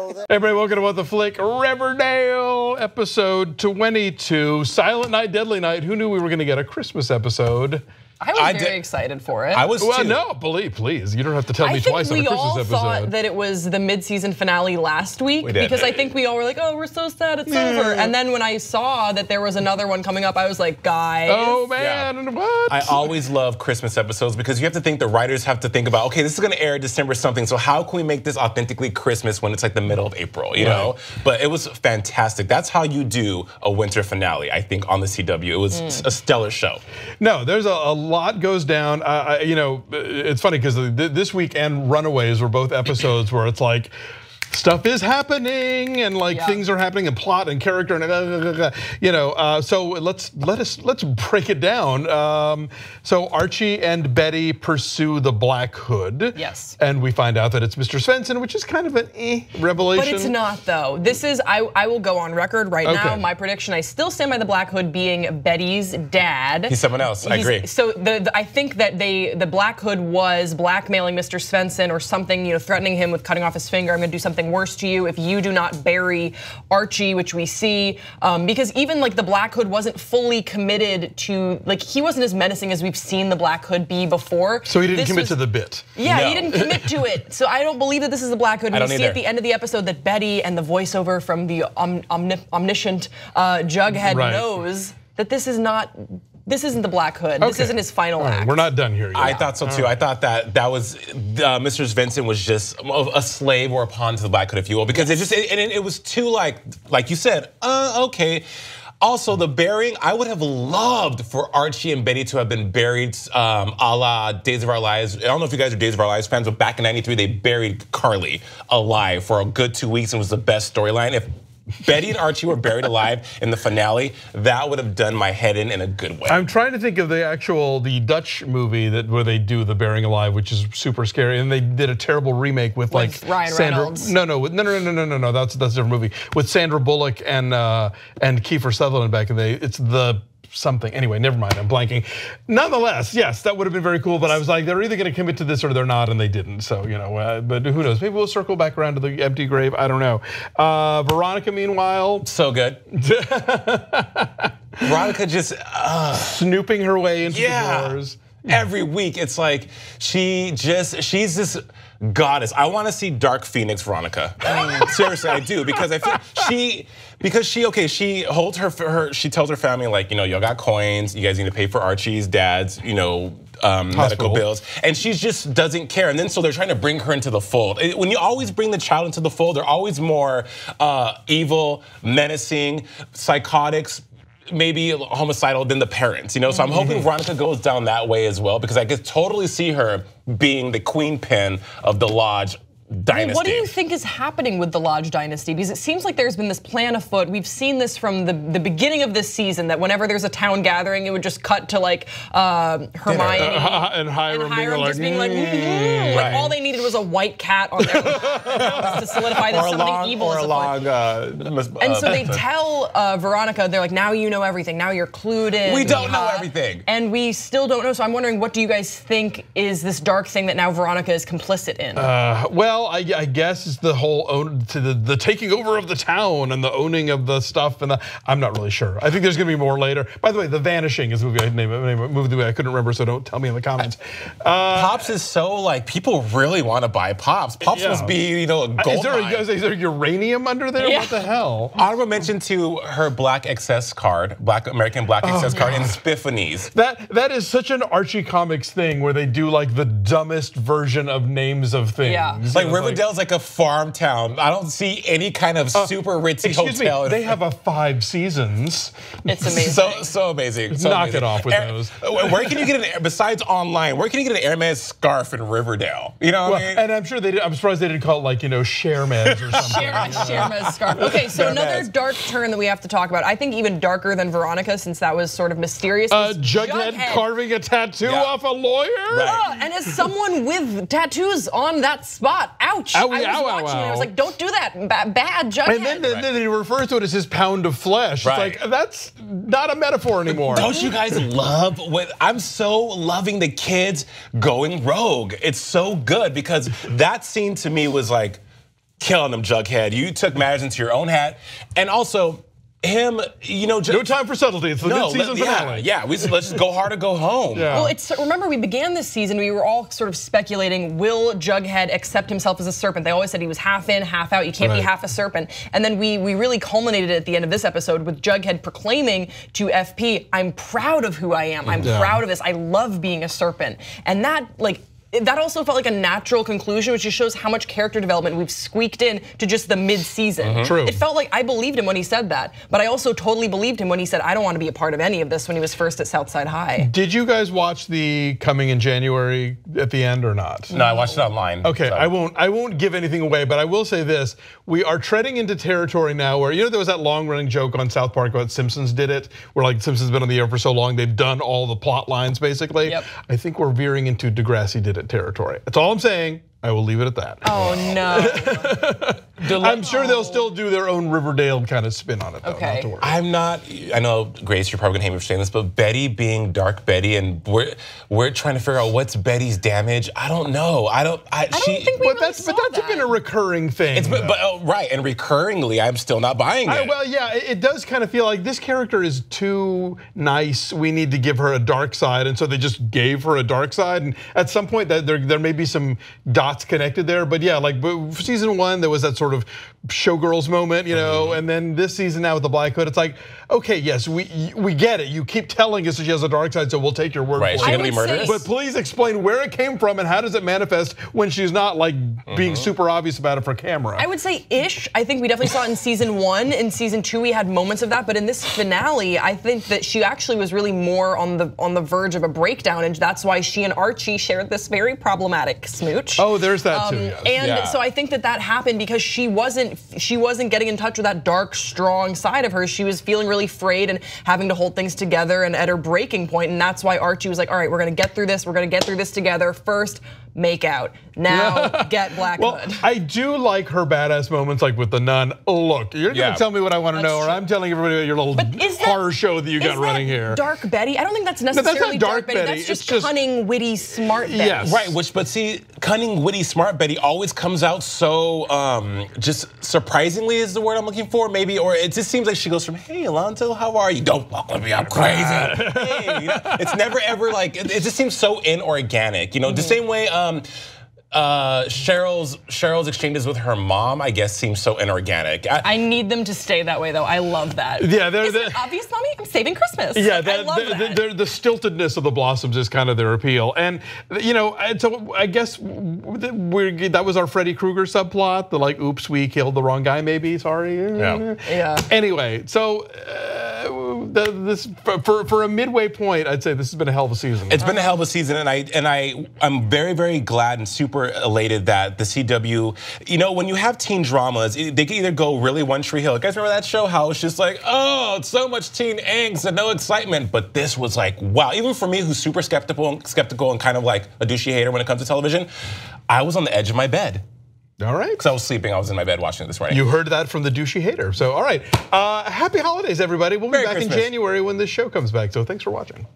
Everybody, welcome to What the Flick, Riverdale, episode 22, Silent Night, Deadly Night. Who knew we were going to get a Christmas episode? I was very excited for it. I was too. Well, no, please. You don't have to tell me twice on a Christmas episode. I think we all thought that it was the mid-season finale last week because I think we all were like, oh, we're so sad it's over. And then when I saw that there was another one coming up, I was like, guys. Oh, man, what? I always love Christmas episodes because you have to think, the writers have to think about, okay, this is going to air December something, so how can we make this authentically Christmas when it's like the middle of April, you know? But it was fantastic. That's how you do a winter finale, I think, on the CW. It was a stellar show. No, there's a lot goes down. You know, it's funny because this week and Runaways were both episodes where it's like, stuff is happening and like things are happening and plot and character and you know. So let's break it down. So Archie and Betty pursue the Black Hood. Yes. And we find out that it's Mr. Svensson, which is kind of an revelation. But it's not though. This is I will go on record right now. My prediction. I still stand by the Black Hood being Betty's dad. He's someone else. I agree. So I think that the Black Hood was blackmailing Mr. Svensson or something. You know, threatening him with cutting off his finger. I'm going to do something worse to you if you do not bury Archie, which we see, because even like the Black Hood wasn't fully committed to, like he wasn't as menacing as we've seen the Black Hood be before. So he didn't commit to the bit. Yeah, No. he didn't commit to it. So I don't believe that this is the Black Hood. I don't see either. at the end of the episode that Betty and the voiceover from the omniscient Jughead knows that this is not. This isn't the Black Hood. This isn't his final act. We're not done here yet. I thought so too. I thought that was Mr. Svensson was just a slave or a pawn to the Black Hood, if you will, because it was too like you said. Okay. Also, the burying, I would have loved for Archie and Betty to have been buried a la Days of Our Lives. I don't know if you guys are Days of Our Lives fans, but back in '93, they buried Carly alive for a good 2 weeks and was the best storyline. If Betty and Archie were buried alive in the finale, that would have done my head in a good way. I'm trying to think of the Dutch movie where they do the burying alive, which is super scary, and they did a terrible remake with like Ryan Sandra. Reynolds. No. That's a different movie with Sandra Bullock and Kiefer Sutherland back in the day. It's the something. Anyway, never mind. I'm blanking. Nonetheless, yes, that would have been very cool. But I was like, they're either going to commit to this or they're not, and they didn't. So you know, but who knows? Maybe we'll circle back around to the empty grave. I don't know. Veronica, meanwhile, so good. Veronica just snooping her way into the doors. Every week, it's like she's this goddess. I want to see Dark Phoenix Veronica. Seriously, I do, because I feel she holds she tells her family, like, you know, y'all got coins, you guys need to pay for Archie's dad's, you know, medical bills, and she just doesn't care. And then so they're trying to bring her into the fold. When you always bring the child into the fold, they're always more evil, menacing, psychotics, maybe homicidal than the parents, you know? So I'm hoping Veronica goes down that way as well, because I could totally see her being the queen pin of the Lodge dynasty. What do you think is happening with the Lodge dynasty? Because it seems like there's been this plan afoot. We've seen this from the beginning of this season, that whenever there's a town gathering, it would just cut to like Hermione and Hiram being like, like all they needed was a white cat on their to solidify that something evil is afoot. And so they tell Veronica, they're like, now you know everything. Now you're clued in. We don't know everything. And we still don't know. So I'm wondering, what do you guys think is this dark thing that now Veronica is complicit in? Well, I guess it's the whole the taking over of the town and the owning of the stuff, and I'm not really sure. I think there's going to be more later. By the way, The Vanishing is a movie I couldn't remember, so don't tell me in the comments. Pops is so like, people really want to buy Pops. Pops must be, you know, a gold mine. Is there uranium under there? What the hell? Honorable mention to her Black Excess card, American Black Excess card, and Spiffanies. That is such an Archie Comics thing where they do like the dumbest version of names of things. Yeah. Like Riverdale's like a farm town. I don't see any kind of super ritzy hotel. Me, they have 5 seasons. It's amazing. So amazing. Knock it off with those. Where can you get besides online, where can you get an Airman scarf in Riverdale? You know what I mean? And I'm sure I'm surprised they didn't call it like, you know, Sharemez or something. Sharemez scarf. Okay, so another dark turn that we have to talk about. I think even darker than Veronica, since that was sort of mysterious. Jughead carving a tattoo off a lawyer? Right. And as someone with tattoos on that spot, ouch. I was watching and I was like, don't do that, bad Jughead. And then he refers to it as his pound of flesh. Right. It's like, that's not a metaphor anymore. Don't you guys love I'm so loving the kids going rogue. It's so good, because that scene to me was like, killing him, Jughead. You took matters into your own hat, and also him, no time for subtlety. It's the mid-season finale. Yeah, let's just go hard or go home. Yeah. Well, remember we began this season, we were all sort of speculating, will Jughead accept himself as a serpent? They always said he was half in, half out, you can't be half a serpent. And then we really culminated at the end of this episode with Jughead proclaiming to FP, I'm proud of who I am, I'm proud of this, I love being a serpent. And that also felt like a natural conclusion, which just shows how much character development we've squeaked in to just the mid-season. True. It felt like I believed him when he said that, but I also totally believed him when he said, I don't want to be a part of any of this when he was first at Southside High. Did you guys watch the Coming in January at the end or not? No, I watched it online. Okay, so. I won't give anything away, but I will say this. We are treading into territory now where, there was that long-running joke on South Park about Simpsons did it, where like Simpsons been on the air for so long, they've done all the plot lines basically. Yep. I think we're veering into Degrassi did it territory. That's all I'm saying. I will leave it at that. Oh no. I'm sure they'll still do their own Riverdale kind of spin on it though, Okay. not to worry. I know, Grace, you're probably gonna hate me for saying this, but Betty being Dark Betty, and we're trying to figure out what's Betty's damage. I don't know. I don't think we but really that's saw been a recurring thing. Right, and recurringly, I'm still not buying it. Well, yeah, it does kind of feel like this character is too nice. We need to give her a dark side, and so they just gave her a dark side. And at some point, that there may be some dots connected there. But yeah, like season 1, there was that sort of showgirls moment, and then this season now with the Black Hood, it's like, okay, yes, we get it. You keep telling us that she has a dark side, so we'll take your word for it. Is she gonna be murderous? But please explain where it came from and how does it manifest when she's not like being super obvious about it for camera. I would say ish. I think we definitely saw it in season 1. In season 2, we had moments of that, but in this finale, I think that she actually was really more on the verge of a breakdown, and that's why she and Archie shared this very problematic smooch. Oh, there's that too. Yes. And so I think that happened because she wasn't getting in touch with that dark, strong side of her. She was feeling really frayed and having to hold things together and at her breaking point, and that's why Archie was like, all right, we're gonna get through this. We're gonna get through this together. First, make out. Now, get Black Hood. I do like her badass moments, like with the nun. Look, you're gonna tell me what I want to know, or I'm telling everybody about your little horror show that you got running here. Dark Betty? I don't think that's necessarily Dark Betty. That's just cunning, witty, smart Betty. Yes. Right, but see, cunning, witty, smart Betty always comes out so, just surprisingly is the word I'm looking for, maybe, or it just seems like she goes from, hey, Alonso, how are you? Don't fuck with me, I'm crazy. Hey, it's never ever like, it just seems so inorganic, the same way, Cheryl's exchanges with her mom, I guess, seems so inorganic. I need them to stay that way, though. I love that. Yeah, Is it obvious, mommy? I'm saving Christmas. Yeah, I love that. The stiltedness of the Blossoms is kind of their appeal, and so I guess that was our Freddy Krueger subplot. The like, oops, we killed the wrong guy. Maybe, sorry. Yeah. Anyway, so. This for a midway point, I'd say this has been a hell of a season. It's been a hell of a season, and I'm very, very glad and super elated that the CW, when you have teen dramas, they can either go really One Tree Hill. You guys remember that show? How it's just like, oh, it's so much teen angst and no excitement. But this was like, wow. Even for me, who's super skeptical and kind of like a douchey hater when it comes to television, I was on the edge of my bed. All right. Because I was sleeping, I was in my bed watching it this morning. You heard that from the douchey hater. So, all right. Happy holidays, everybody. We'll be back in January when this show comes back. So, thanks for watching.